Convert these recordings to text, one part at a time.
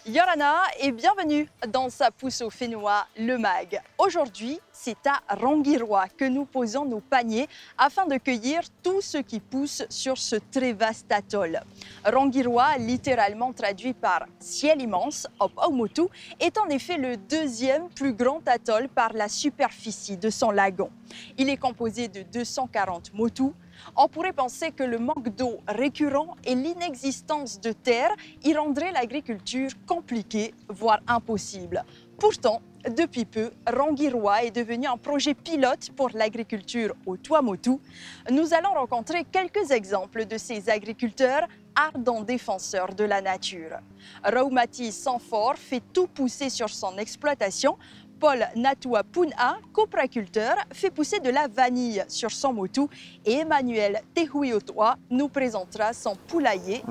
Yorana et bienvenue dans Sa pousse au Fénois, le MAG. Aujourd'hui, c'est à Rangiroa que nous posons nos paniers afin de cueillir tout ce qui pousse sur ce très vaste atoll. Rangiroa, littéralement traduit par ciel immense, Opaumotu, est en effet le deuxième plus grand atoll par la superficie de son lagon. Il est composé de 240 motus. On pourrait penser que le manque d'eau récurrent et l'inexistence de terre y rendraient l'agriculture compliquée, voire impossible. Pourtant, depuis peu, Rangiroa est devenu un projet pilote pour l'agriculture au Tuamotu. Nous allons rencontrer quelques exemples de ces agriculteurs ardents défenseurs de la nature. Raumati Sanfort fait tout pousser sur son exploitation. Paul Natua Puna, coproculteur, fait pousser de la vanille sur son motu et Emmanuel Tehuiotoa nous présentera son poulailler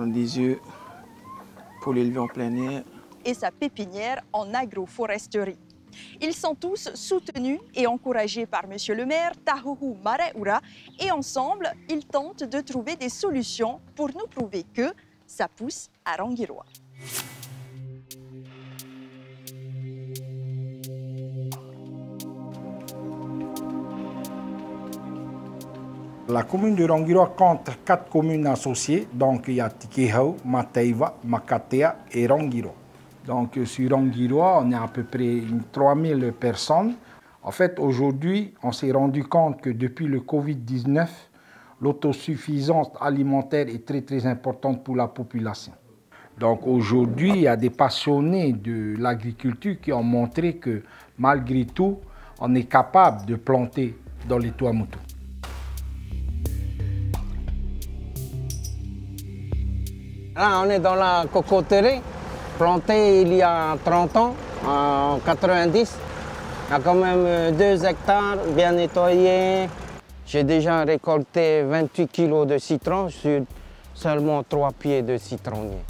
pour l'élever en plein air et sa pépinière en agroforesterie. Ils sont tous soutenus et encouragés par Monsieur le maire Tahuhu Mareura et ensemble, ils tentent de trouver des solutions pour nous prouver que ça pousse à Rangiroa. La commune de Rangiroa compte 4 communes associées, donc il y a Tikehau, Mateiva, Makatea et Rangiroa. Donc sur Rangiroa, on est à peu près 3000 personnes. En fait, aujourd'hui, on s'est rendu compte que depuis le Covid-19, l'autosuffisance alimentaire est très importante pour la population. Donc aujourd'hui, il y a des passionnés de l'agriculture qui ont montré que malgré tout, on est capable de planter dans les Tuamotu. Là, on est dans la cocoterie, plantée il y a 30 ans, en 90. Il y a quand même 2 hectares bien nettoyés. J'ai déjà récolté 28 kilos de citron sur seulement 3 pieds de citronnier.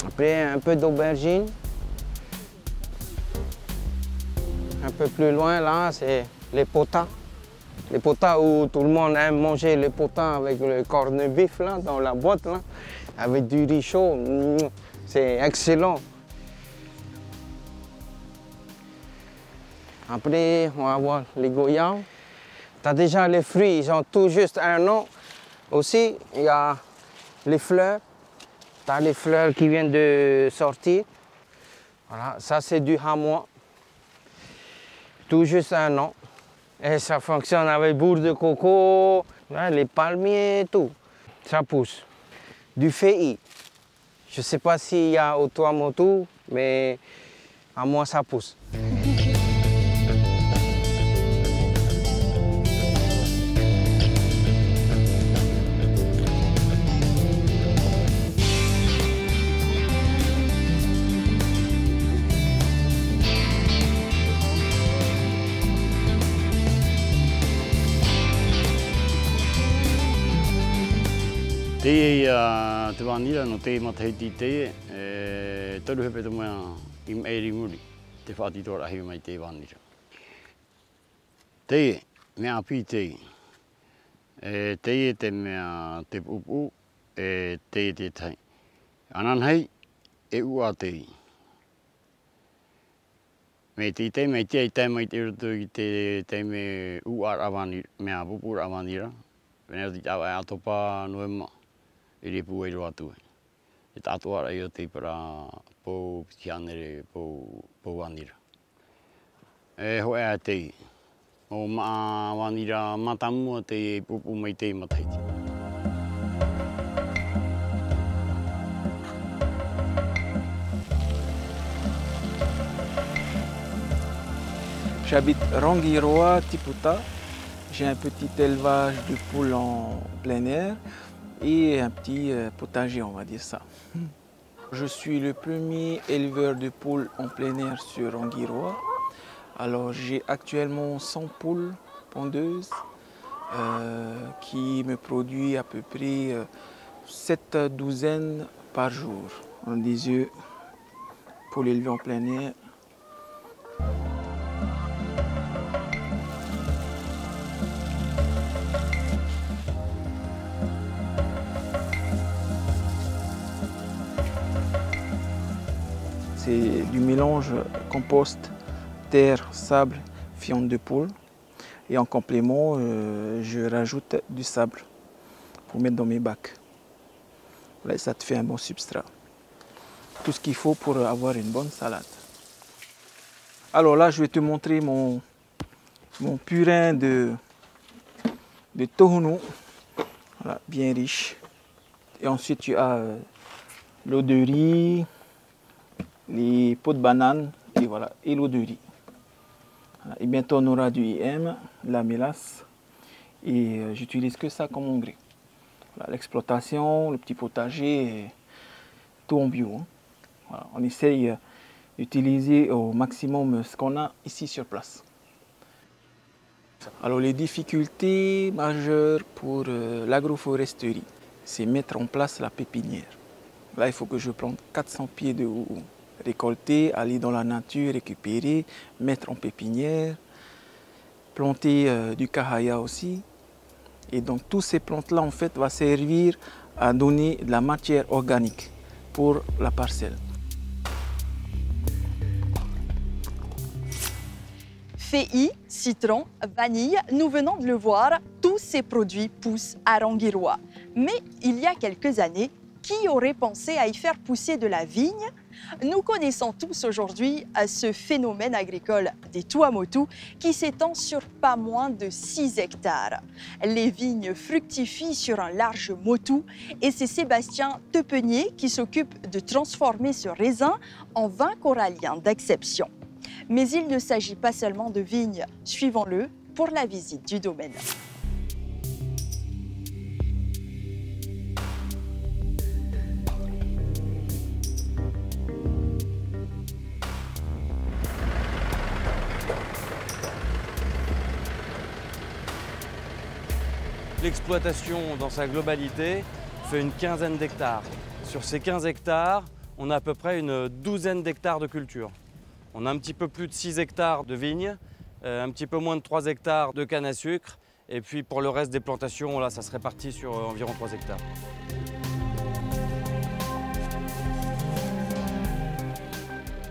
Après, un peu d'aubergine. Un peu plus loin, là, c'est les potas. Les potas où tout le monde aime manger les potas avec le corned-beef là, dans la boîte, là, avec du riz chaud. C'est excellent. Après, on va voir les goyaves. Tu as déjà les fruits, ils ont tout juste 1 an. Aussi, il y a les fleurs. Tu as les fleurs qui viennent de sortir. Voilà, ça c'est du hamois. Tout juste 1 an. Et ça fonctionne avec bourre de coco, les palmiers, tout. Ça pousse. Du fei. Je ne sais pas s'il y a au Tuamotu, mais à moi ça pousse. Te te wanira no te matahiti te toru hepe te mea I meiri muri te whaatitora hiu mai te wanira. Te mea api te te mea te upu te tai. Ananhei ua te. Me te mai te mai te rutu I te me ua awanira, mea pupu awanira. Venera te tawa atopa noema. I repu e roa tue. E tātua rai o te para pou tianere pou wanira. E hoe a te. O maa wanira matamua te pupu mai te mataiti. J'habite Rangiroa, Tiputa. J'ai un petit élevage de poules en plein air et un petit potager, on va dire ça. Je suis le premier éleveur de poules en plein air sur Rangiroa. Alors j'ai actuellement 100 poules pondeuses qui me produisent à peu près 7 douzaines par jour. On des œufs pour l'élever en plein air. C'est du mélange compost, terre, sable, fiente de poule. Et en complément, je rajoute du sable pour mettre dans mes bacs. Là, ça te fait un bon substrat. Tout ce qu'il faut pour avoir une bonne salade. Alors là, je vais te montrer mon purin de tohunu. Voilà, bien riche. Et ensuite, tu as l'eau de riz, les pots de banane et voilà, et l'eau de riz. Voilà. Et bientôt, on aura du IM, de la mélasse. Et j'utilise que ça comme engrais. Voilà, l'exploitation, le petit potager, tout en bio. Hein. Voilà, on essaye d'utiliser au maximum ce qu'on a ici sur place. Alors les difficultés majeures pour l'agroforesterie, c'est mettre en place la pépinière. Là, il faut que je plante 400 pieds de haut, récolter, aller dans la nature, récupérer, mettre en pépinière, planter du kahaya aussi. Et donc, toutes ces plantes-là, en fait, vont servir à donner de la matière organique pour la parcelle. Fei, citron, vanille, nous venons de le voir, tous ces produits poussent à Rangiroa. Mais il y a quelques années, qui aurait pensé à y faire pousser de la vigne? Nous connaissons tous aujourd'hui ce phénomène agricole des tuamotu qui s'étend sur pas moins de 6 hectares. Les vignes fructifient sur un large motu et c'est Sébastien Tepenier qui s'occupe de transformer ce raisin en vin corallien d'exception. Mais il ne s'agit pas seulement de vignes, suivons-le pour la visite du domaine. L'exploitation dans sa globalité fait une quinzaine d'hectares. Sur ces 15 hectares, on a à peu près une douzaine d'hectares de culture. On a un petit peu plus de 6 hectares de vignes, un petit peu moins de 3 hectares de canne à sucre. Et puis pour le reste des plantations, là, ça se répartit sur environ 3 hectares.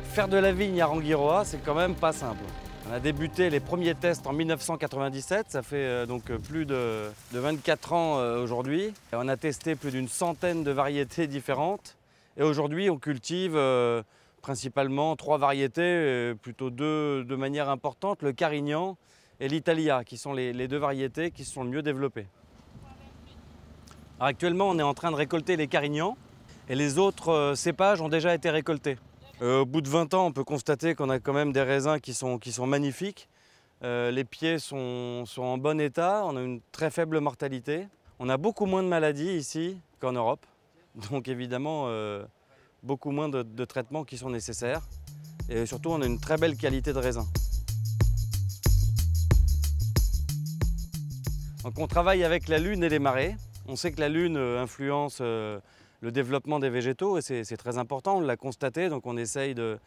Faire de la vigne à Rangiroa, c'est quand même pas simple. On a débuté les premiers tests en 1997, ça fait donc plus de 24 ans aujourd'hui. On a testé plus d'une centaine de variétés différentes. Et aujourd'hui, on cultive principalement 3 variétés, plutôt 2 de manière importante, le Carignan et l'Italia, qui sont les 2 variétés qui se sont le mieux développées. Alors actuellement, on est en train de récolter les Carignans et les autres cépages ont déjà été récoltés. Au bout de 20 ans, on peut constater qu'on a quand même des raisins qui sont magnifiques. Les pieds sont en bon état, on a une très faible mortalité. On a beaucoup moins de maladies ici qu'en Europe, donc évidemment beaucoup moins de traitements qui sont nécessaires. Et surtout, on a une très belle qualité de raisin. Donc on travaille avec la lune et les marées. On sait que la lune influence le développement des végétaux et c'est très important, on l'a constaté, donc on essaye de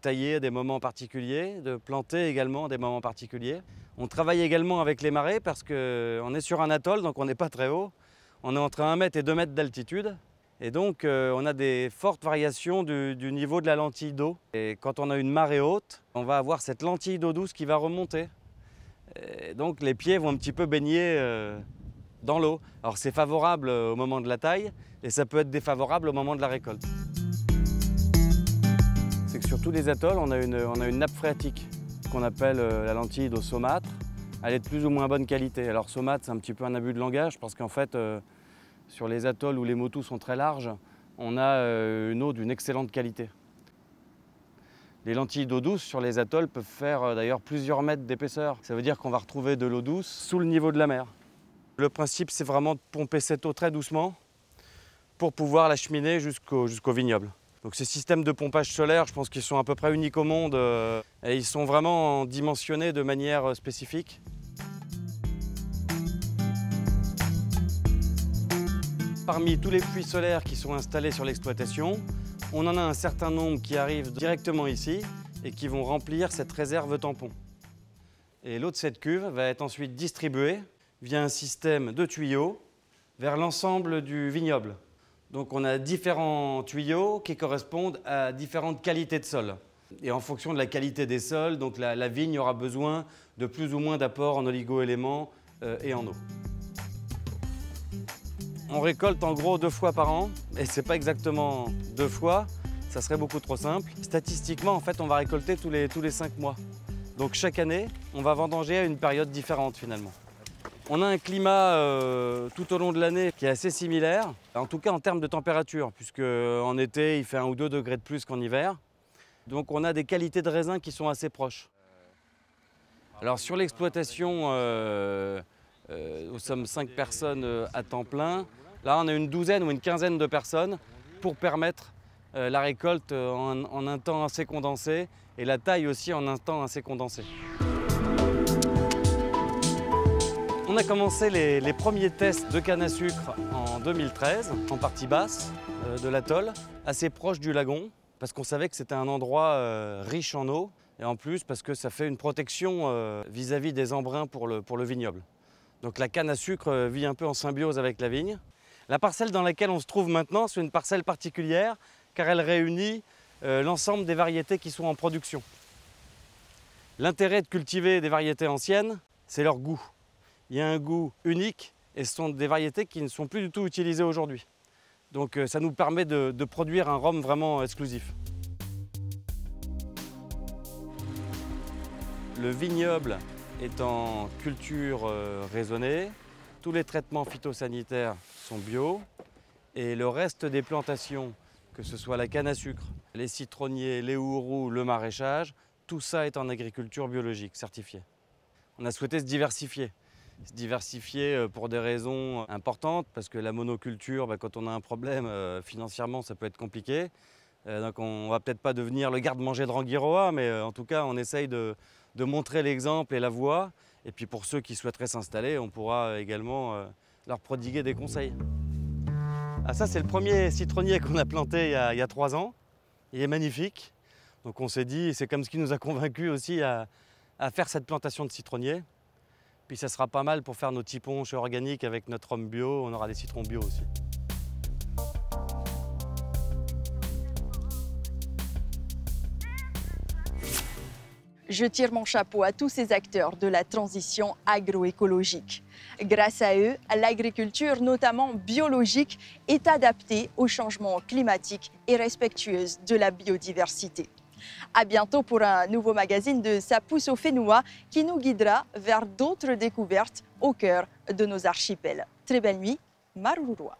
tailler à des moments particuliers, de planter également à des moments particuliers. On travaille également avec les marées parce qu'on est sur un atoll, donc on n'est pas très haut. On est entre 1 mètre et 2 mètres d'altitude et donc on a des fortes variations du niveau de la lentille d'eau. Et quand on a une marée haute, on va avoir cette lentille d'eau douce qui va remonter. Et donc les pieds vont un petit peu baigner dans l'eau. Alors c'est favorable au moment de la taille et ça peut être défavorable au moment de la récolte. C'est que sur tous les atolls, on a une nappe phréatique qu'on appelle la lentille d'eau saumâtre. Elle est de plus ou moins bonne qualité. Alors saumâtre, c'est un petit peu un abus de langage parce qu'en fait, sur les atolls où les motus sont très larges, on a une eau d'une excellente qualité. Les lentilles d'eau douce sur les atolls peuvent faire d'ailleurs plusieurs mètres d'épaisseur. Ça veut dire qu'on va retrouver de l'eau douce sous le niveau de la mer. Le principe, c'est vraiment de pomper cette eau très doucement pour pouvoir l'acheminer jusqu'au vignoble. Donc ces systèmes de pompage solaire, je pense qu'ils sont à peu près uniques au monde et ils sont vraiment dimensionnés de manière spécifique. Parmi tous les puits solaires qui sont installés sur l'exploitation, on en a un certain nombre qui arrivent directement ici et qui vont remplir cette réserve tampon. Et l'eau de cette cuve va être ensuite distribuée via un système de tuyaux vers l'ensemble du vignoble. Donc on a différents tuyaux qui correspondent à différentes qualités de sol. Et en fonction de la qualité des sols, donc la vigne aura besoin de plus ou moins d'apports en oligo-éléments et en eau. On récolte en gros 2 fois par an, et ce n'est pas exactement 2 fois, ça serait beaucoup trop simple. Statistiquement, en fait, on va récolter tous les 5 mois. Donc chaque année, on va vendanger à une période différente finalement. On a un climat tout au long de l'année qui est assez similaire, en tout cas en termes de température, puisque en été, il fait 1 ou 2 degrés de plus qu'en hiver. Donc on a des qualités de raisin qui sont assez proches. Alors sur l'exploitation, nous sommes 5 personnes à temps plein. Là, on a une douzaine ou une quinzaine de personnes pour permettre la récolte en un temps assez condensé et la taille aussi en un temps assez condensé. On a commencé les premiers tests de canne à sucre en 2013, en partie basse de l'atoll, assez proche du lagon, parce qu'on savait que c'était un endroit riche en eau, et en plus parce que ça fait une protection vis-à-vis des embruns pour le vignoble. Donc la canne à sucre vit un peu en symbiose avec la vigne. La parcelle dans laquelle on se trouve maintenant, c'est une parcelle particulière, car elle réunit l'ensemble des variétés qui sont en production. L'intérêt de cultiver des variétés anciennes, c'est leur goût. Il y a un goût unique et ce sont des variétés qui ne sont plus du tout utilisées aujourd'hui. Donc ça nous permet de produire un rhum vraiment exclusif. Le vignoble est en culture raisonnée, tous les traitements phytosanitaires sont bio et le reste des plantations, que ce soit la canne à sucre, les citronniers, les houerous, le maraîchage, tout ça est en agriculture biologique certifiée. On a souhaité se diversifier. Se diversifier pour des raisons importantes, parce que la monoculture, quand on a un problème financièrement, ça peut être compliqué. Donc on ne va peut-être pas devenir le garde-manger de Rangiroa, mais en tout cas, on essaye de montrer l'exemple et la voie. Et puis pour ceux qui souhaiteraient s'installer, on pourra également leur prodiguer des conseils. Ah, ça, c'est le premier citronnier qu'on a planté il y a 3 ans. Il est magnifique. Donc on s'est dit, c'est comme ce qui nous a convaincus aussi à faire cette plantation de citronniers. Puis ça sera pas mal pour faire nos petits ponches organiques avec notre rhum bio, on aura des citrons bio aussi. Je tire mon chapeau à tous ces acteurs de la transition agroécologique. Grâce à eux, l'agriculture, notamment biologique, est adaptée au changement climatique et respectueuse de la biodiversité. À bientôt pour un nouveau magazine de Ça pousse au Fénois qui nous guidera vers d'autres découvertes au cœur de nos archipels. Très belle nuit, Marurua.